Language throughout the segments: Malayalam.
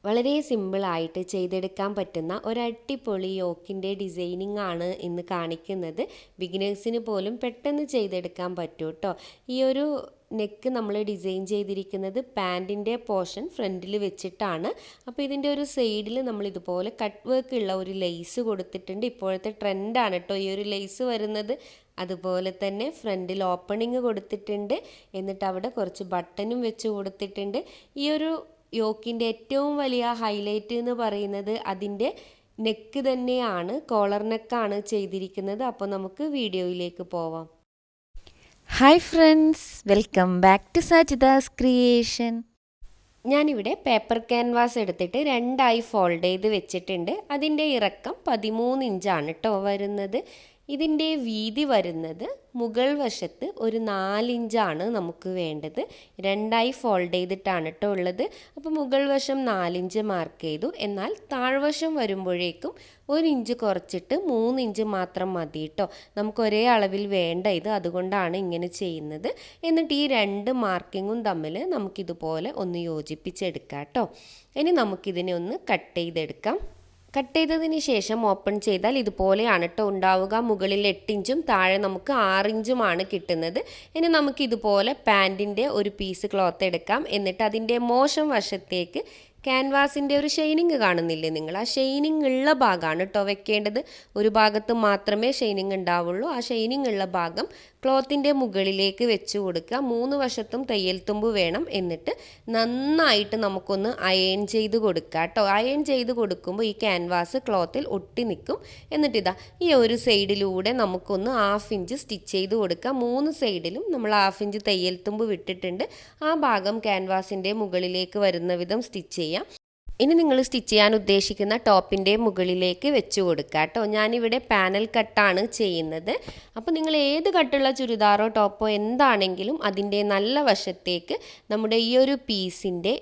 വളരെ സിമ്പിളായിട്ട് ചെയ്തെടുക്കാൻ പറ്റുന്ന ഒരടിപൊളി യോക്കിൻ്റെ ഡിസൈനിങ് ആണ് ഇന്ന് കാണിക്കുന്നത്. ബിഗിനേഴ്സിന് പോലും പെട്ടെന്ന് ചെയ്തെടുക്കാൻ പറ്റും കേട്ടോ. ഈ ഒരു നെക്ക് നമ്മൾ ഡിസൈൻ ചെയ്തിരിക്കുന്നത് പാൻറ്റിൻ്റെ പോർഷൻ ഫ്രണ്ടിൽ വെച്ചിട്ടാണ്. അപ്പോൾ ഇതിൻ്റെ ഒരു സൈഡിൽ നമ്മൾ ഇതുപോലെ കട്ട് വർക്ക് ഉള്ള ഒരു ലേസ് കൊടുത്തിട്ടുണ്ട്. ഇപ്പോഴത്തെ ട്രെൻഡാണ് കേട്ടോ ഈ ഒരു ലേസ് വരുന്നത്. അതുപോലെ തന്നെ ഫ്രണ്ടിൽ ഓപ്പണിങ് കൊടുത്തിട്ടുണ്ട്. എന്നിട്ട് അവിടെ കുറച്ച് ബട്ടണും വെച്ച് കൊടുത്തിട്ടുണ്ട്. ഈ ഒരു യോക്കിൻ്റെ ഏറ്റവും വലിയ ഹൈലൈറ്റ് എന്ന് പറയുന്നത് അതിൻ്റെ നെക്ക് തന്നെയാണ്. കോളർ നെക്കാണ് ചെയ്തിരിക്കുന്നത്. അപ്പോൾ നമുക്ക് വീഡിയോയിലേക്ക് പോവാം. Hi friends, welcome back to Sajitha's creation. ഞാനിവിടെ പേപ്പർ ക്യാൻവാസ് എടുത്തിട്ട് രണ്ടായി ഫോൾഡ് ചെയ്ത് വെച്ചിട്ടുണ്ട്. അതിൻ്റെ ഇറക്കം 13 ഇഞ്ചാണ് കേട്ടോ വരുന്നത്. ഇതിൻ്റെ വീതി വരുന്നത് മുകൾ വശത്ത് ഒരു 4 ഇഞ്ചാണ് നമുക്ക് വേണ്ടത്. രണ്ടായി ഫോൾഡ് ചെയ്തിട്ടാണ് കേട്ടോ ഉള്ളത്. അപ്പോൾ മുകൾ വശം 4 ഇഞ്ച് മാർക്ക് ചെയ്തു. എന്നാൽ താഴ്വശം വരുമ്പോഴേക്കും 1 ഇഞ്ച് കുറച്ചിട്ട് 3 ഇഞ്ച് മാത്രം മതി കേട്ടോ. നമുക്ക് ഒരേ അളവിൽ വേണ്ട ഇത്, അതുകൊണ്ടാണ് ഇങ്ങനെ ചെയ്യുന്നത്. എന്നിട്ട് ഈ രണ്ട് മാർക്കിങ്ങും തമ്മിൽ നമുക്കിതുപോലെ ഒന്ന് യോജിപ്പിച്ചെടുക്കാം കേട്ടോ. ഇനി നമുക്കിതിനെ ഒന്ന് കട്ട് ചെയ്തെടുക്കാം. കട്ട് ചെയ്തതിന് ശേഷം ഓപ്പൺ ചെയ്താൽ ഇതുപോലെയാണ് കേട്ടോ ഉണ്ടാവുക. മുകളിൽ 8 ഇഞ്ചും താഴെ നമുക്ക് 6 ഇഞ്ചുമാണ് കിട്ടുന്നത്. ഇനി നമുക്ക് ഇതുപോലെ പാൻറ്റിൻ്റെ ഒരു പീസ് ക്ലോത്ത് എടുക്കാം. എന്നിട്ട് അതിൻ്റെ മോശം വശത്തേക്ക് ക്യാൻവാസിൻ്റെ ഒരു ഷൈനിങ് കാണുന്നില്ലേ നിങ്ങൾ, ആ ഷൈനിങ് ഉള്ള ഭാഗമാണ് കേട്ടോ വെക്കേണ്ടത്. ഒരു ഭാഗത്ത് മാത്രമേ ഷൈനിങ് ഉണ്ടാവുള്ളൂ. ആ ഷൈനിങ് ഉള്ള ഭാഗം ക്ലോത്തിൻ്റെ മുകളിലേക്ക് വെച്ച് കൊടുക്കുക. 3 വശത്തും തയ്യൽ തുമ്പ് വേണം. എന്നിട്ട് നന്നായിട്ട് നമുക്കൊന്ന് അയൺ ചെയ്ത് കൊടുക്കുക കേട്ടോ. അയൺ ചെയ്ത് കൊടുക്കുമ്പോൾ ഈ ക്യാൻവാസ് ക്ലോത്തിൽ ഒട്ടി നിൽക്കും. എന്നിട്ട് ഇതാ ഈ ഒരു സൈഡിലൂടെ നമുക്കൊന്ന് 1/2 ഇഞ്ച് സ്റ്റിച്ച് ചെയ്ത് കൊടുക്കുക. 3 സൈഡിലും നമ്മൾ 1/2 ഇഞ്ച് തയ്യൽ തുമ്പ് വിട്ടിട്ടുണ്ട്. ആ ഭാഗം ക്യാൻവാസിൻ്റെ മുകളിലേക്ക് വരുന്ന വിധം സ്റ്റിച്ച് ചെയ്യാം. ഇനി നിങ്ങൾ സ്റ്റിച്ച് ചെയ്യാൻ ഉദ്ദേശിക്കുന്ന ടോപ്പിൻ്റെ മുകളിലേക്ക് വെച്ച് കൊടുക്കുക കേട്ടോ. ഞാനിവിടെ പാനൽ കട്ടാണ് ചെയ്യുന്നത്. അപ്പോൾ നിങ്ങൾ ഏത് കട്ടുള്ള ചുരിദാറോ ടോപ്പോ എന്താണെങ്കിലും അതിൻ്റെ നല്ല വശത്തേക്ക് നമ്മുടെ ഈ ഒരു പീസിൻ്റെ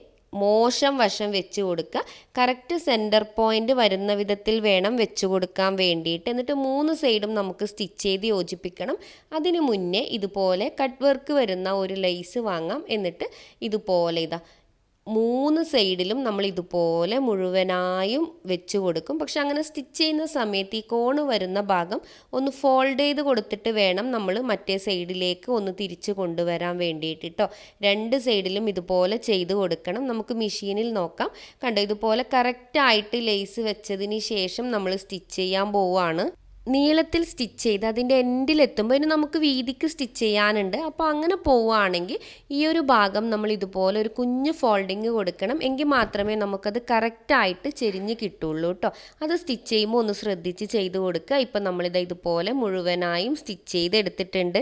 മോശം വശം വെച്ച് കൊടുക്കുക. കറക്റ്റ് സെൻറ്റർ പോയിൻ്റ് വരുന്ന വിധത്തിൽ വേണം വെച്ച് കൊടുക്കാൻ വേണ്ടിയിട്ട്. എന്നിട്ട് 3 സൈഡും നമുക്ക് സ്റ്റിച്ച് ചെയ്ത് യോജിപ്പിക്കണം. അതിന് മുന്നേ ഇതുപോലെ കട്ട് വർക്ക് വരുന്ന ഒരു ലേസ് വാങ്ങാം. എന്നിട്ട് ഇതുപോലെ ഇതാ 3 സൈഡിലും നമ്മൾ ഇതുപോലെ മുഴുവനായും വെച്ച് കൊടുക്കും. പക്ഷെ അങ്ങനെ സ്റ്റിച്ച് ചെയ്യുന്ന സമയത്ത് ഈ കോണ് വരുന്ന ഭാഗം ഒന്ന് ഫോൾഡ് ചെയ്ത് കൊടുത്തിട്ട് വേണം നമ്മൾ മറ്റേ സൈഡിലേക്ക് ഒന്ന് തിരിച്ച് കൊണ്ടുവരാൻ വേണ്ടിയിട്ട് കേട്ടോ. 2 സൈഡിലും ഇതുപോലെ ചെയ്ത് കൊടുക്കണം. നമുക്ക് മെഷീനിൽ നോക്കാം. കണ്ടോ, ഇതുപോലെ കറക്റ്റായിട്ട് ലേസ് വെച്ചതിന് ശേഷം നമ്മൾ സ്റ്റിച്ച് ചെയ്യാൻ പോവുകയാണ്. നീളത്തിൽ സ്റ്റിച്ച് ചെയ്ത് അതിൻ്റെ എൻഡിലെത്തുമ്പോൾ ഇനി നമുക്ക് വീതിക്ക് സ്റ്റിച്ച് ചെയ്യാനുണ്ട്. അപ്പോൾ അങ്ങനെ പോവുകയാണെങ്കിൽ ഈ ഒരു ഭാഗം നമ്മൾ ഇതുപോലെ ഒരു കുഞ്ഞ് ഫോൾഡിങ് കൊടുക്കണം. എങ്കിൽ മാത്രമേ നമുക്കത് കറക്റ്റായിട്ട് ചെരിഞ്ഞ് കിട്ടുള്ളൂ കേട്ടോ. അത് സ്റ്റിച്ച് ചെയ്യുമ്പോൾ ഒന്ന് ശ്രദ്ധിച്ച് ചെയ്ത് കൊടുക്കുക. ഇപ്പം നമ്മളിത് ഇതുപോലെ മുഴുവനായും സ്റ്റിച്ച് ചെയ്തെടുത്തിട്ടുണ്ട്.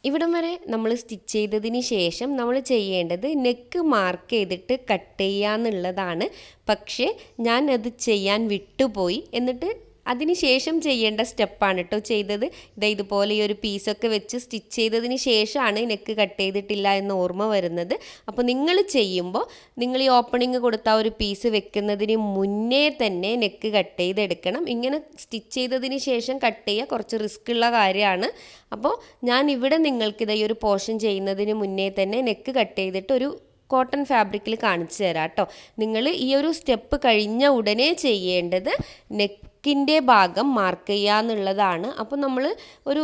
ഇവിടം വരെ നമ്മൾ സ്റ്റിച്ച് ചെയ്തതിന് ശേഷം നമ്മൾ ചെയ്യേണ്ടത് നെക്ക് മാർക്ക് ചെയ്തിട്ട് കട്ട് ചെയ്യുക എന്നുള്ളതാണ്. പക്ഷേ ഞാൻ അത് ചെയ്യാൻ വിട്ടുപോയി. എന്നിട്ട് അതിനുശേഷം ചെയ്യേണ്ട സ്റ്റെപ്പാണ് കേട്ടോ ചെയ്തത്. ഇതുപോലെ ഈ ഒരു പീസൊക്കെ വെച്ച് സ്റ്റിച്ച് ചെയ്തതിന് ശേഷമാണ് നെക്ക് കട്ട് ചെയ്തിട്ടില്ല എന്ന് ഓർമ്മ വരുന്നത്. അപ്പോൾ നിങ്ങൾ ചെയ്യുമ്പോൾ നിങ്ങൾ ഈ ഓപ്പണിങ് കൊടുത്ത ഒരു പീസ് വെക്കുന്നതിന് മുന്നേ തന്നെ നെക്ക് കട്ട് ചെയ്തെടുക്കണം. ഇങ്ങനെ സ്റ്റിച്ച് ചെയ്തതിന് ശേഷം കട്ട് ചെയ്യുക കുറച്ച് റിസ്ക് ഉള്ള കാര്യമാണ്. അപ്പോൾ ഞാൻ ഇവിടെ നിങ്ങൾക്ക് ഈ ഒരു പോർഷൻ ചെയ്യുന്നതിന് മുന്നേ തന്നെ നെക്ക് കട്ട് ചെയ്തിട്ട് ഒരു കോട്ടൺ ഫാബ്രിക്കിൽ കാണിച്ചു തരാം കേട്ടോ. നിങ്ങൾ ഈ ഒരു സ്റ്റെപ്പ് കഴിഞ്ഞ ഉടനെ ചെയ്യേണ്ടത് നെക്കിൻ്റെ ഭാഗം മാർക്ക് ചെയ്യുക എന്നുള്ളതാണ്. അപ്പോൾ നമ്മൾ ഒരു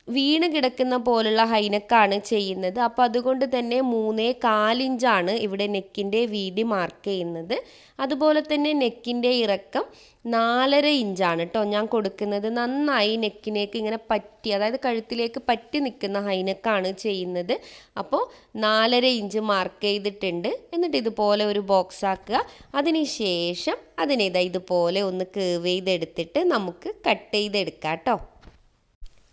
വീണ് കിടക്കുന്ന പോലുള്ള ഹൈനെക്കാണ് ചെയ്യുന്നത്. അപ്പോൾ അതുകൊണ്ട് തന്നെ 3.25 ഇഞ്ചാണ് ഇവിടെ നെക്കിൻ്റെ വീതി മാർക്ക് ചെയ്യുന്നത്. അതുപോലെ തന്നെ നെക്കിൻ്റെ ഇറക്കം 4.5 ഇഞ്ചാണ് കേട്ടോ ഞാൻ കൊടുക്കുന്നത്. നന്നായി നെക്കിനേക്ക് ഇങ്ങനെ പറ്റി, അതായത് കഴുത്തിലേക്ക് പറ്റി നിൽക്കുന്ന ഹൈനെക്കാണ് ചെയ്യുന്നത്. അപ്പോൾ 4.5 ഇഞ്ച് മാർക്ക് ചെയ്തിട്ടുണ്ട്. എന്നിട്ട് ഇതുപോലെ ഒരു ബോക്സ് ആക്കുക. അതിന് ശേഷം അതിനെ ഇതുപോലെ ഒന്ന് കേർവ് ചെയ്തെടുത്തിട്ട് നമുക്ക് കട്ട് ചെയ്തെടുക്കാം കേട്ടോ.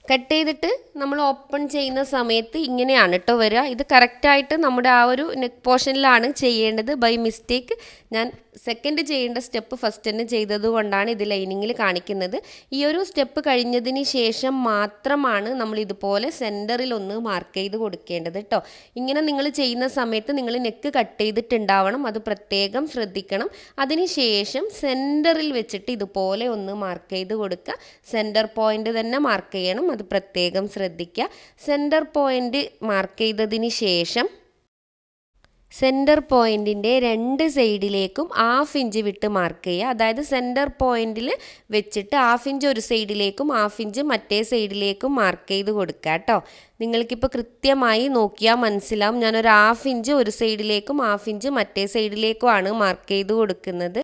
കട്ട് ചെയ്തിട്ട് നമ്മൾ ഓപ്പൺ ചെയ്യുന്ന സമയത്ത് ഇങ്ങനെയാണ് കേട്ടോ വരിക. ഇത് കറക്റ്റായിട്ട് നമ്മുടെ ആ ഒരു നെക്ക് പോർഷനിലാണ് ചെയ്യേണ്ടത്. ബൈ മിസ്റ്റേക്ക് ഞാൻ സെക്കൻഡ് ചെയ്യേണ്ട സ്റ്റെപ്പ് ഫസ്റ്റ് തന്നെ ചെയ്തത് കൊണ്ടാണ് ഇത് ലൈനിങ്ങിൽ കാണിക്കുന്നത്. ഈ ഒരു സ്റ്റെപ്പ് കഴിഞ്ഞതിന് ശേഷം മാത്രമാണ് നമ്മൾ ഇതുപോലെ സെൻറ്ററിൽ ഒന്ന് മാർക്ക് ചെയ്ത് കൊടുക്കേണ്ടത് കേട്ടോ. ഇങ്ങനെ നിങ്ങൾ ചെയ്യുന്ന സമയത്ത് നിങ്ങൾ നെക്ക് കട്ട് ചെയ്തിട്ടുണ്ടാവണം, അത് പ്രത്യേകം ശ്രദ്ധിക്കണം. അതിന് ശേഷം സെൻറ്ററിൽ വെച്ചിട്ട് ഇതുപോലെ ഒന്ന് മാർക്ക് ചെയ്ത് കൊടുക്കുക. സെൻറ്റർ പോയിൻ്റ് തന്നെ മാർക്ക് ചെയ്യണം, അത് പ്രത്യേകം ശ്രദ്ധിക്കുക. സെൻറ്റർ പോയിൻ്റ് മാർക്ക് ചെയ്തതിന് ശേഷം സെൻറ്റർ പോയിൻറ്റിൻ്റെ രണ്ട് സൈഡിലേക്കും 1/2 ഇഞ്ച് വിട്ട് മാർക്ക് ചെയ്യുക. അതായത് സെൻറ്റർ പോയിൻറ്റിൽ വെച്ചിട്ട് 1/2 ഇഞ്ച് ഒരു സൈഡിലേക്കും 1/2 ഇഞ്ച് മറ്റേ സൈഡിലേക്കും മാർക്ക് ചെയ്ത് കൊടുക്കുക കേട്ടോ. നിങ്ങൾക്കിപ്പോൾ കൃത്യമായി നോക്കിയാൽ മനസ്സിലാവും. ഞാനൊരു 1/2 ഇഞ്ച് ഒരു സൈഡിലേക്കും 1/2 ഇഞ്ച് മറ്റേ സൈഡിലേക്കുമാണ് മാർക്ക് ചെയ്ത് കൊടുക്കുന്നത്.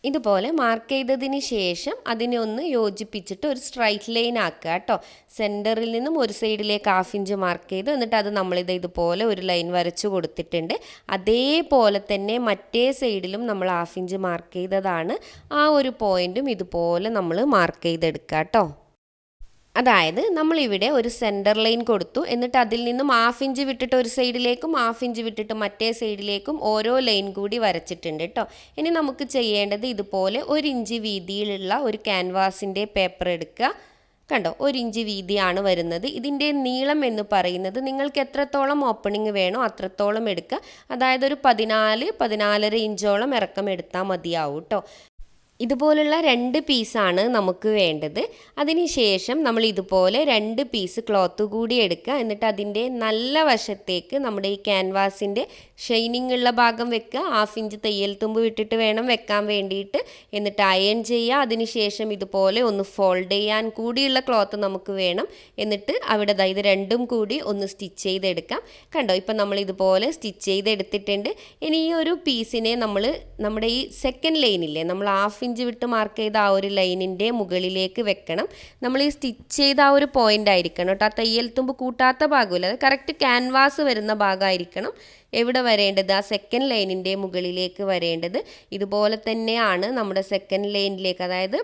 ഇതുപോലെ മാർക്ക് ചെയ്തതിന് ശേഷം അതിനെ ഒന്ന് യോജിപ്പിച്ചിട്ട് ഒരു സ്ട്രൈറ്റ് ലൈൻ ആക്കുക കേട്ടോ. സെൻറ്ററിൽ നിന്നും ഒരു സൈഡിലേക്ക് 1/2 ഇഞ്ച് മാർക്ക് ചെയ്തു, എന്നിട്ട് അത് ഇതുപോലെ ഒരു ലൈൻ വരച്ചു കൊടുത്തിട്ടുണ്ട്. അതേപോലെ തന്നെ മറ്റേ സൈഡിലും നമ്മൾ 1/2 ഇഞ്ച് മാർക്ക് ചെയ്തതാണ്. ആ ഒരു പോയിൻറ്റും ഇതുപോലെ നമ്മൾ മാർക്ക് ചെയ്തെടുക്കുക കേട്ടോ. അതായത് നമ്മളിവിടെ ഒരു സെൻറ്റർ ലൈൻ കൊടുത്തു, എന്നിട്ട് അതിൽ നിന്നും 1/2 ഇഞ്ച് വിട്ടിട്ട് ഒരു സൈഡിലേക്കും 1/2 ഇഞ്ച് വിട്ടിട്ട് മറ്റേ സൈഡിലേക്കും ഓരോ ലൈൻ കൂടി വരച്ചിട്ടുണ്ട് കേട്ടോ. ഇനി നമുക്ക് ചെയ്യേണ്ടത് ഇതുപോലെ 1 ഇഞ്ച് വീതിയിലുള്ള ഒരു ക്യാൻവാസിൻ്റെ പേപ്പർ എടുക്കുക. കണ്ടോ, 1 ഇഞ്ച് വീതിയാണ് വരുന്നത്. ഇതിൻ്റെ നീളം എന്ന് പറയുന്നത് നിങ്ങൾക്ക് എത്രത്തോളം ഓപ്പണിംഗ് വേണോ അത്രത്തോളം എടുക്കുക. അതായത് ഒരു 14-14.5 ഇഞ്ചോളം ഇറക്കം എടുത്താൽ മതിയാവും കേട്ടോ. ഇതുപോലുള്ള 2 പീസാണ് നമുക്ക് വേണ്ടത്. അതിനുശേഷം നമ്മൾ ഇതുപോലെ 2 പീസ് ക്ലോത്ത് കൂടി എടുക്കുക. എന്നിട്ട് അതിൻ്റെ നല്ല വശത്തേക്ക് നമ്മുടെ ഈ ക്യാൻവാസിൻ്റെ ഷൈനിങ് ഉള്ള ഭാഗം വെക്കുക. 1/2 ഇഞ്ച് തയ്യൽ തുമ്പ് വിട്ടിട്ട് വേണം വെക്കാൻ വേണ്ടിയിട്ട്. എന്നിട്ട് അയൺ ചെയ്യുക. അതിനുശേഷം ഇതുപോലെ ഒന്ന് ഫോൾഡ് ചെയ്യാൻ കൂടിയുള്ള ക്ലോത്ത് നമുക്ക് വേണം. എന്നിട്ട് അവിടെ ഇത് രണ്ടും കൂടി ഒന്ന് സ്റ്റിച്ച് ചെയ്തെടുക്കാം. കണ്ടോ, ഇപ്പം നമ്മൾ ഇതുപോലെ സ്റ്റിച്ച് ചെയ്തെടുത്തിട്ടുണ്ട്. ഇനി ഈ ഒരു പീസിനെ നമ്മൾ നമ്മുടെ ഈ സെക്കൻഡ് ലൈനില്ലേ, നമ്മൾ 1/2 ഇഞ്ച് വിട്ട് മാർക്ക് ചെയ്ത ആ ഒരു ലൈനിൻ്റെ മുകളിലേക്ക് വെക്കണം. നമ്മൾ ഈ സ്റ്റിച്ച് ചെയ്ത ആ ഒരു പോയിൻ്റ് ആയിരിക്കണം കേട്ടോ. ആ തയ്യൽ തുമ്പ് കൂട്ടാത്ത ഭാഗമില്ല, അത് കറക്റ്റ് ക്യാൻവാസ് വരുന്ന ഭാഗമായിരിക്കണം എവിടെ വരേണ്ടത്, ആ സെക്കൻഡ് ലൈനിൻ്റെ മുകളിലേക്ക് വരേണ്ടത്. ഇതുപോലെ തന്നെയാണ് നമ്മുടെ സെക്കൻഡ് ലൈനിലേക്ക്, അതായത്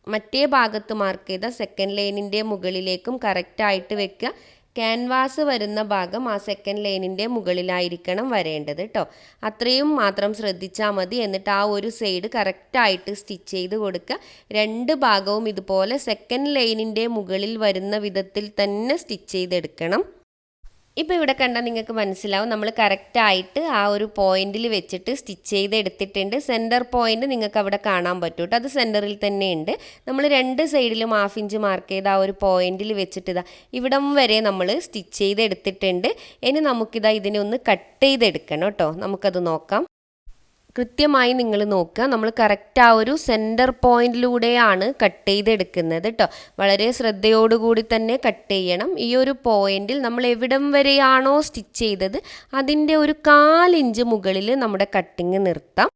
മറ്റേ ഭാഗത്ത് മാർക്ക് ചെയ്ത സെക്കൻഡ് ലൈനിൻ്റെ മുകളിലേക്കും കറക്റ്റായിട്ട് വെക്കുക. ക്യാൻവാസ് വരുന്ന ഭാഗം ആ സെക്കൻഡ് ലൈനിൻ്റെ മുകളിലായിരിക്കണം വരേണ്ടത് കേട്ടോ. അത്രയും മാത്രം ശ്രദ്ധിച്ചാൽ മതി. എന്നിട്ട് ആ ഒരു സൈഡ് കറക്റ്റായിട്ട് സ്റ്റിച്ച് ചെയ്ത് കൊടുക്കുക. 2 ഭാഗവും ഇതുപോലെ സെക്കൻഡ് ലൈനിൻ്റെ മുകളിൽ വരുന്ന വിധത്തിൽ തന്നെ സ്റ്റിച്ച് ചെയ്തെടുക്കണം. ഇപ്പോൾ ഇവിടെ കണ്ടാൽ നിങ്ങൾക്ക് മനസ്സിലാവും നമ്മൾ കറക്റ്റായിട്ട് ആ ഒരു പോയിന്റിൽ വെച്ചിട്ട് സ്റ്റിച്ച് ചെയ്തെടുത്തിട്ടുണ്ട്. സെൻറ്റർ പോയിന്റ് നിങ്ങൾക്ക് അവിടെ കാണാൻ പറ്റും കേട്ടോ, അത് സെൻറ്ററിൽ തന്നെ ഉണ്ട്. നമ്മൾ 2 സൈഡിലും 1/2 ഇഞ്ച് മാർക്ക് ചെയ്ത് ആ ഒരു പോയിന്റിൽ വെച്ചിട്ട് ഇവിടം വരെ നമ്മൾ സ്റ്റിച്ച് ചെയ്തെടുത്തിട്ടുണ്ട്. ഇനി നമുക്കിതാ ഇതിനെ ഒന്ന് കട്ട് ചെയ്തെടുക്കണം കേട്ടോ. നമുക്കത് നോക്കാം. കൃത്യമായി നിങ്ങൾ നോക്കുക, നമ്മൾ കറക്റ്റ് ആ ഒരു സെൻറ്റർ പോയിന്റിലൂടെയാണ് കട്ട് ചെയ്തെടുക്കുന്നത് കേട്ടോ. വളരെ ശ്രദ്ധയോടുകൂടി തന്നെ കട്ട് ചെയ്യണം. ഈ ഒരു പോയിന്റിൽ നമ്മൾ എവിടം വരെയാണോ സ്റ്റിച്ച് ചെയ്തത് അതിൻ്റെ ഒരു 1/4 ഇഞ്ച് മുകളിൽ നമ്മുടെ കട്ടിങ് നിർത്താം.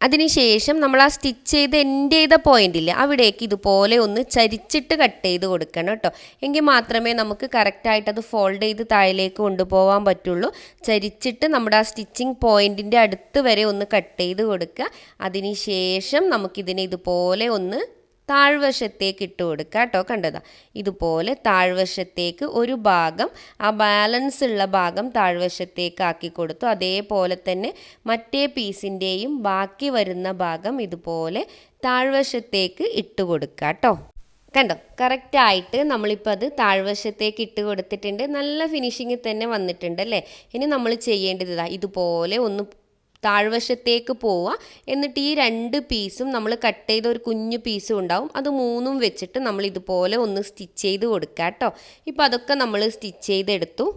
അതിനുശേഷം നമ്മൾ ആ സ്റ്റിച്ച് ചെയ്ത് എൻഡ് ചെയ്ത പോയിന്റില്ലേ, അവിടേക്ക് ഇതുപോലെ ഒന്ന് ചരിച്ചിട്ട് കട്ട് ചെയ്ത് കൊടുക്കണം കേട്ടോ. എങ്കിൽ മാത്രമേ നമുക്ക് കറക്റ്റായിട്ട് അത് ഫോൾഡ് ചെയ്ത് താഴേക്ക് കൊണ്ടുപോകാൻ പറ്റുള്ളൂ. ചരിച്ചിട്ട് നമ്മുടെ ആ സ്റ്റിച്ചിങ് പോയിന്റിൻ്റെ അടുത്ത് വരെ ഒന്ന് കട്ട് ചെയ്ത് കൊടുക്കുക. അതിനുശേഷം നമുക്കിതിനെ ഇതുപോലെ ഒന്ന് താഴ്വശത്തേക്ക് ഇട്ട് കൊടുക്കുക കേട്ടോ. കണ്ടതാ, ഇതുപോലെ താഴ്വശത്തേക്ക് ഒരു ഭാഗം, ആ ബാലൻസ് ഉള്ള ഭാഗം താഴ്വശത്തേക്ക് ആക്കി കൊടുത്തു. അതേപോലെ തന്നെ മറ്റേ പീസിൻ്റെയും ബാക്കി വരുന്ന ഭാഗം ഇതുപോലെ താഴ്വശത്തേക്ക് ഇട്ട് കൊടുക്കുക കേട്ടോ. കണ്ടോ, കറക്റ്റായിട്ട് നമ്മളിപ്പോൾ അത് താഴ്വശത്തേക്ക് ഇട്ട് കൊടുത്തിട്ടുണ്ട്. നല്ല ഫിനിഷിങ് തന്നെ വന്നിട്ടുണ്ട് അല്ലേ. ഇനി നമ്മൾ ചെയ്യേണ്ടത് ഇതുപോലെ ഒന്ന് താഴ്വശത്തേക്ക് പോവുക. എന്നിട്ട് ഈ 2 പീസും നമ്മൾ കട്ട് ചെയ്ത ഒരു കുഞ്ഞു പീസും ഉണ്ടാവും, അത് 3ഉം വെച്ചിട്ട് നമ്മൾ ഇതുപോലെ ഒന്ന് സ്റ്റിച്ച് ചെയ്ത് കൊടുക്കുക കേട്ടോ. ഇപ്പോൾ അതൊക്കെ നമ്മൾ സ്റ്റിച്ച് ചെയ്തെടുത്തു.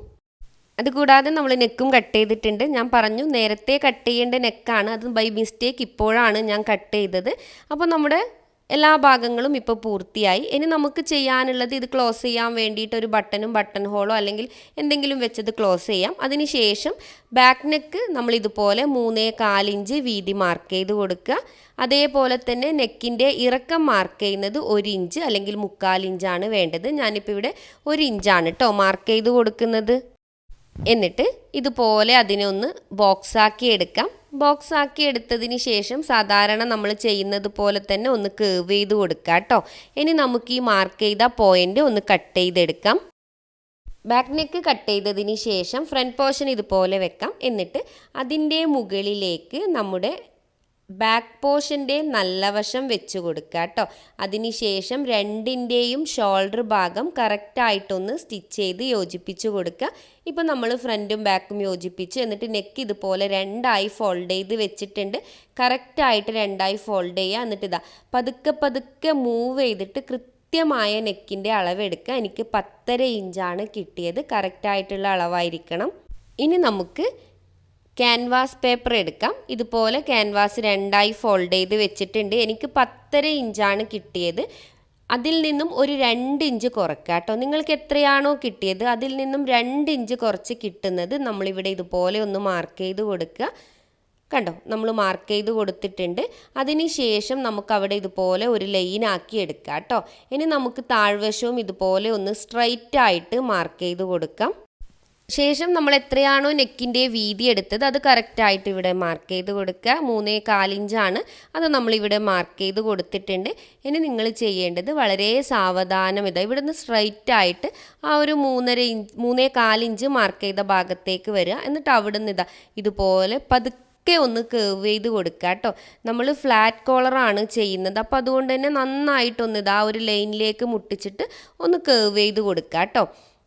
അതുകൂടാതെ നമ്മൾ നെക്കും കട്ട് ചെയ്തിട്ടുണ്ട്. ഞാൻ പറഞ്ഞു നേരത്തെ കട്ട് ചെയ്യേണ്ട നെക്കാണ്, അത് ബൈ മിസ്റ്റേക്ക് ഇപ്പോഴാണ് ഞാൻ കട്ട് ചെയ്തത്. അപ്പോൾ നമ്മുടെ എല്ലാ ഭാഗങ്ങളും ഇപ്പോൾ പൂർത്തിയായി. ഇനി നമുക്ക് ചെയ്യാനുള്ളത് ഇത് ക്ലോസ് ചെയ്യാൻ വേണ്ടിയിട്ട് ഒരു ബട്ടൺ ഹോളോ അല്ലെങ്കിൽ എന്തെങ്കിലും വെച്ചത് ക്ലോസ് ചെയ്യാം. അതിനുശേഷം ബാക്ക് നെക്ക് നമ്മൾ ഇതുപോലെ 3.25 ഇഞ്ച് വീതി മാർക്ക് ചെയ്ത് കൊടുക്കുക. അതേപോലെ തന്നെ നെക്കിൻ്റെ ഇറക്കം മാർക്ക് ചെയ്യുന്നത് 1 ഇഞ്ച് അല്ലെങ്കിൽ 3/4 ഇഞ്ചാണ് വേണ്ടത്. ഞാനിപ്പോൾ ഇവിടെ 1 ഇഞ്ചാണ് കേട്ടോ മാർക്ക് ചെയ്ത് കൊടുക്കുന്നത്. എന്നിട്ട് ഇതുപോലെ അതിനെ ഒന്ന് ബോക്സാക്കി എടുക്കാം. ബോക്സാക്കി എടുത്തതിന് ശേഷം സാധാരണ നമ്മൾ ചെയ്യുന്നത് പോലെ തന്നെ ഒന്ന് കേർവ് ചെയ്ത് കൊടുക്കുക കേട്ടോ. ഇനി നമുക്ക് ഈ മാർക്ക് ചെയ്ത പോയിന്റ് ഒന്ന് കട്ട് ചെയ്തെടുക്കാം. ബാക്ക് നെക്ക് കട്ട് ചെയ്തതിന് ശേഷം ഫ്രണ്ട് പോർഷൻ ഇതുപോലെ വെക്കാം. എന്നിട്ട് അതിൻ്റെ മുകളിലേക്ക് നമ്മുടെ ബാക്ക് പോർഷൻ്റെ നല്ല വശം വെച്ച് കൊടുക്കുക കേട്ടോ. അതിനുശേഷം 2ൻ്റെയും ഷോൾഡർ ഭാഗം കറക്റ്റായിട്ടൊന്ന് സ്റ്റിച്ച് ചെയ്ത് യോജിപ്പിച്ച് കൊടുക്കുക. ഇപ്പോൾ നമ്മൾ ഫ്രണ്ടും ബാക്കും യോജിപ്പിച്ച് എന്നിട്ട് നെക്ക് ഇതുപോലെ 2ആയി ഫോൾഡ് ചെയ്ത് വെച്ചിട്ടുണ്ട്. കറക്റ്റായിട്ട് 2ആയി ഫോൾഡ് ചെയ്യുക. എന്നിട്ട് പതുക്കെ മൂവ് ചെയ്തിട്ട് കൃത്യമായ നെക്കിൻ്റെ അളവെടുക്കുക. എനിക്ക് 10.5 ഇഞ്ചാണ് കിട്ടിയത്, കറക്റ്റായിട്ടുള്ള അളവായിരിക്കണം. ഇനി നമുക്ക് ക്യാൻവാസ് പേപ്പർ എടുക്കാം. ഇതുപോലെ ക്യാൻവാസ് രണ്ടായി ഫോൾഡ് ചെയ്ത് വെച്ചിട്ടുണ്ട്. എനിക്ക് 10.5 ഇഞ്ചാണ് കിട്ടിയത്. അതിൽ നിന്നും ഒരു 2 ഇഞ്ച് കുറയ്ക്കുക കേട്ടോ. നിങ്ങൾക്ക് എത്രയാണോ കിട്ടിയത് അതിൽ നിന്നും 2 ഇഞ്ച് കുറച്ച് കിട്ടുന്നത് നമ്മളിവിടെ ഇതുപോലെ ഒന്ന് മാർക്ക് ചെയ്ത് കൊടുക്കുക. കണ്ടോ, നമ്മൾ മാർക്ക് ചെയ്ത് കൊടുത്തിട്ടുണ്ട്. അതിന് ശേഷം നമുക്ക് അവിടെ ഇതുപോലെ ഒരു ലൈൻ ആക്കി എടുക്കാം കേട്ടോ. ഇനി നമുക്ക് താഴ്വശവും ഇതുപോലെ ഒന്ന് സ്ട്രൈറ്റ് ആയിട്ട് മാർക്ക് ചെയ്ത് കൊടുക്കാം. ശേഷം നമ്മൾ എത്രയാണോ നെക്കിൻ്റെ വീതി എടുത്തത് അത് കറക്റ്റായിട്ട് ഇവിടെ മാർക്ക് ചെയ്ത് കൊടുക്കുക. 3.25 ഇഞ്ചാണ്, അത് നമ്മളിവിടെ മാർക്ക് ചെയ്ത് കൊടുത്തിട്ടുണ്ട്. ഇനി നിങ്ങൾ ചെയ്യേണ്ടത് വളരെ സാവധാനം ഇവിടെ നിന്ന് സ്ട്രൈറ്റ് ആയിട്ട് ആ ഒരു 3.25 ഇഞ്ച് മാർക്ക് ചെയ്ത ഭാഗത്തേക്ക് വരിക. എന്നിട്ട് അവിടെ നിന്ന് ഇതുപോലെ പതുക്കെ ഒന്ന് കേർവ് ചെയ്ത് കൊടുക്കുക കേട്ടോ. നമ്മൾ ഫ്ലാറ്റ് കോളറാണ് ചെയ്യുന്നത്, അപ്പോൾ അതുകൊണ്ട് തന്നെ നന്നായിട്ടൊന്ന് ആ ഒരു ലൈനിലേക്ക് മുട്ടിച്ചിട്ട് ഒന്ന് കേർവ് ചെയ്ത് കൊടുക്കുക കേട്ടോ.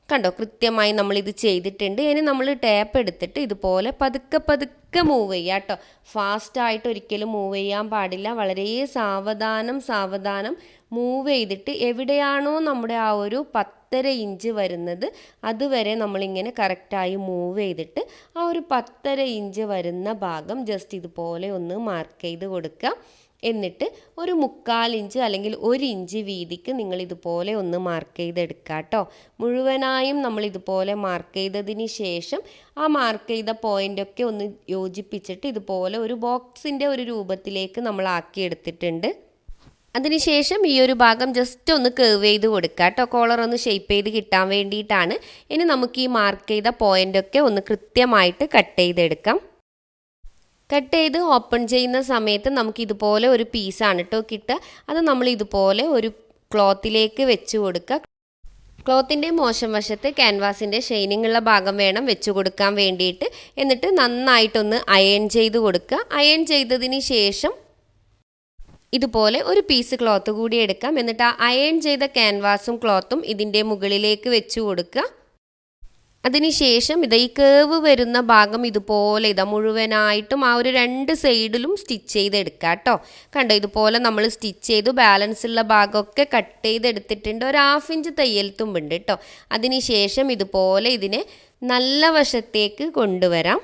കണ്ടോ, കൃത്യമായി നമ്മളിത് ചെയ്തിട്ടുണ്ട്. ഇനി നമ്മൾ ടാപ്പ് എടുത്തിട്ട് ഇതുപോലെ പതുക്കെ പതുക്കെ മൂവ് ചെയ്യുക കേട്ടോ. ഫാസ്റ്റായിട്ട് ഒരിക്കലും മൂവ് ചെയ്യാൻ പാടില്ല. വളരെ സാവധാനം മൂവ് ചെയ്തിട്ട് എവിടെയാണോ നമ്മുടെ ആ ഒരു 10.5 ഇഞ്ച് വരുന്നത് അതുവരെ നമ്മളിങ്ങനെ കറക്റ്റായി മൂവ് ചെയ്തിട്ട് ആ ഒരു 10.5 ഇഞ്ച് വരുന്ന ഭാഗം ജസ്റ്റ് ഇതുപോലെ ഒന്ന് മാർക്ക് ചെയ്ത് കൊടുക്കുക. എന്നിട്ട് ഒരു 1/4 ഇഞ്ച് അല്ലെങ്കിൽ 1 ഇഞ്ച് വീതിക്ക് നിങ്ങൾ ഇതുപോലെ ഒന്ന് മാർക്ക് ചെയ്തെടുക്കുക കേട്ടോ. മുഴുവനായും നമ്മൾ ഇതുപോലെ മാർക്ക് ചെയ്തതിന് ശേഷം ആ മാർക്ക് ചെയ്ത പോയിൻ്റൊക്കെ ഒന്ന് യോജിപ്പിച്ചിട്ട് ഇതുപോലെ ഒരു ബോക്സിൻ്റെ ഒരു രൂപത്തിലേക്ക് നമ്മൾ ആക്കിയെടുത്തിട്ടുണ്ട്. അതിനുശേഷം ഈ ഒരു ഭാഗം ജസ്റ്റ് ഒന്ന് കേർവ് ചെയ്ത് കൊടുക്കുക കേട്ടോ. കോളർ ഒന്ന് ഷേപ്പ് ചെയ്ത് കിട്ടാൻ വേണ്ടിയിട്ടാണ്. ഇനി നമുക്ക് ഈ മാർക്ക് ചെയ്ത പോയിൻ്റൊക്കെ ഒന്ന് കൃത്യമായിട്ട് കട്ട് ചെയ്തെടുക്കാം. കട്ട് ചെയ്ത് ഓപ്പൺ ചെയ്യുന്ന സമയത്ത് നമുക്ക് ഇതുപോലെ ഒരു പീസാണ് കേട്ടോ കിട്ടുക. അത് നമ്മൾ ഇതുപോലെ ഒരു ക്ലോത്തിലേക്ക് വെച്ച് കൊടുക്കുക. ക്ലോത്തിൻ്റെ മോശം വശത്ത് ക്യാൻവാസിൻ്റെ ഷൈനിങ് ഉള്ള ഭാഗം വേണം വെച്ച് കൊടുക്കാൻ വേണ്ടിയിട്ട്. എന്നിട്ട് നന്നായിട്ടൊന്ന് അയൺ ചെയ്ത് കൊടുക്കുക. അയൺ ചെയ്തതിന് ശേഷം ഇതുപോലെ ഒരു പീസ് ക്ലോത്ത് കൂടി എടുക്കാം. എന്നിട്ട് ആ അയൺ ചെയ്ത ക്യാൻവാസും ക്ലോത്തും ഇതിൻ്റെ മുകളിലേക്ക് വെച്ച് കൊടുക്കുക. അതിനുശേഷം ഈ കേവ് വരുന്ന ഭാഗം ഇതുപോലെ മുഴുവനായിട്ടും ആ ഒരു 2 സൈഡിലും സ്റ്റിച്ച് ചെയ്തെടുക്കുക കേട്ടോ. കണ്ടോ, ഇതുപോലെ നമ്മൾ സ്റ്റിച്ച് ചെയ്തു. ബാലൻസ് ഉള്ള ഭാഗമൊക്കെ കട്ട് ചെയ്തെടുത്തിട്ടുണ്ട്. ഒരു 1/2 ഇഞ്ച് തയ്യൽ തുമ്പുണ്ട് കേട്ടോ. അതിനുശേഷം ഇതുപോലെ ഇതിനെ നല്ല വശത്തേക്ക് കൊണ്ടുവരാം.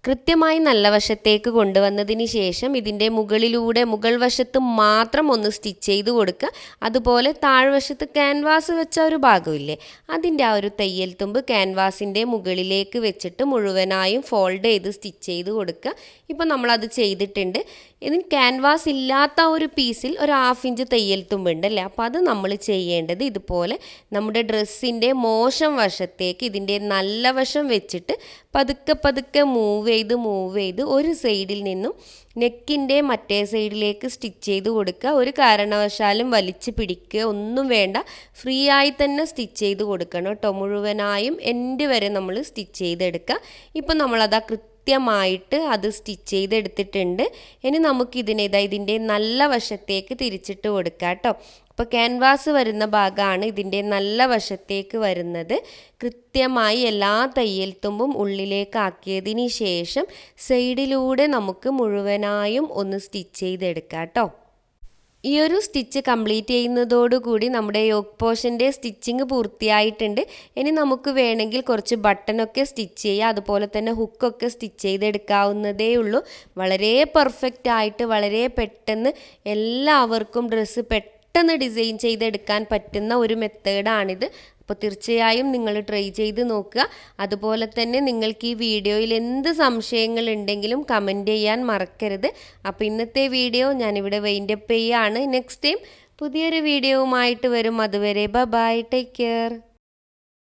കൃത്യമായി നല്ല വശത്തേക്ക് കൊണ്ടുവന്നതിന് ശേഷം ഇതിൻ്റെ മുകൾ വശത്ത് മാത്രം ഒന്ന് സ്റ്റിച്ച് ചെയ്ത് കൊടുക്കുക. അതുപോലെ താഴ്വശത്ത് ക്യാൻവാസ് വെച്ച ഒരു ഭാഗമില്ലേ, അതിൻ്റെ ആ ഒരു തയ്യൽ തുമ്പ് ക്യാൻവാസിൻ്റെ മുകളിലേക്ക് വെച്ചിട്ട് മുഴുവനായും ഫോൾഡ് ചെയ്ത് സ്റ്റിച്ച് ചെയ്ത് കൊടുക്കുക. ഇപ്പോൾ നമ്മളത് ചെയ്തിട്ടുണ്ട്. ഇതിന് ക്യാൻവാസ് ഇല്ലാത്ത ഒരു പീസിൽ ഒരു 1/2 ഇഞ്ച് തയ്യൽ തുമ്പുണ്ട് അല്ലേ, അപ്പോൾ അത് നമ്മൾ ചെയ്യേണ്ടത് ഇതുപോലെ നമ്മുടെ ഡ്രസ്സിൻ്റെ മോശം വശത്തേക്ക് ഇതിൻ്റെ നല്ല വശം വെച്ചിട്ട് പതുക്കെ മൂവ് ചെയ്ത് ഒരു സൈഡിൽ നിന്നും നെക്കിൻ്റെ മറ്റേ സൈഡിലേക്ക് സ്റ്റിച്ച് ചെയ്ത് കൊടുക്കുക. ഒരു കാരണവശാലും വലിച്ച് പിടിക്കുക ഒന്നും വേണ്ട, ഫ്രീ ആയി തന്നെ സ്റ്റിച്ച് ചെയ്ത് കൊടുക്കണം കേട്ടോ. മുഴുവനായും എൻഡ് വരെ നമ്മൾ സ്റ്റിച്ച് ചെയ്തെടുക്കുക. ഇപ്പം നമ്മളത് കൃത്യമായിട്ട് അത് സ്റ്റിച്ച് ചെയ്തെടുത്തിട്ടുണ്ട്. ഇനി നമുക്കിതിനെ ഇതിൻ്റെ നല്ല വശത്തേക്ക് തിരിച്ചിട്ട് കൊടുക്കാം കേട്ടോ. അപ്പോൾ ക്യാൻവാസ് വരുന്ന ഭാഗമാണ് ഇതിൻ്റെ നല്ല വശത്തേക്ക് വരുന്നത്. കൃത്യമായി എല്ലാ തയ്യൽ തുമ്പും ഉള്ളിലേക്ക് ആക്കിയതിന് ശേഷം സൈഡിലൂടെ നമുക്ക് മുഴുവനായും ഒന്ന് സ്റ്റിച്ച് ചെയ്തെടുക്കാം കേട്ടോ. ഈ ഒരു സ്റ്റിച്ച് കംപ്ലീറ്റ് ചെയ്യുന്നതോടുകൂടി നമ്മുടെ യോക്ക് പോർഷൻ്റെ സ്റ്റിച്ചിങ് പൂർത്തിയായിട്ടുണ്ട്. ഇനി നമുക്ക് വേണമെങ്കിൽ കുറച്ച് ബട്ടണൊക്കെ സ്റ്റിച്ച് ചെയ്യുക, അതുപോലെ തന്നെ ഹുക്കൊക്കെ സ്റ്റിച്ച് ചെയ്തെടുക്കാവുന്നതേ ഉള്ളൂ. വളരെ പെർഫെക്റ്റ് ആയിട്ട് വളരെ പെട്ടെന്ന് എല്ലാവർക്കും ഡ്രസ്സ് പെട്ടെന്ന് ഡിസൈൻ ചെയ്തെടുക്കാൻ പറ്റുന്ന ഒരു മെത്തേഡാണിത്. അപ്പോൾ തീർച്ചയായും നിങ്ങൾ ട്രൈ ചെയ്ത് നോക്കുക. അതുപോലെ തന്നെ നിങ്ങൾക്ക് ഈ വീഡിയോയിൽ എന്ത് സംശയങ്ങളുണ്ടെങ്കിലും കമൻറ്റ് ചെയ്യാൻ മറക്കരുത്. അപ്പോൾ ഇന്നത്തെ വീഡിയോ ഞാനിവിടെ വൈൻഡപ്പ് ചെയ്യുകയാണ്. നെക്സ്റ്റ് ടൈം പുതിയൊരു വീഡിയോവുമായിട്ട് വരും. അതുവരെ ബൈ, ടേക്ക് കെയർ.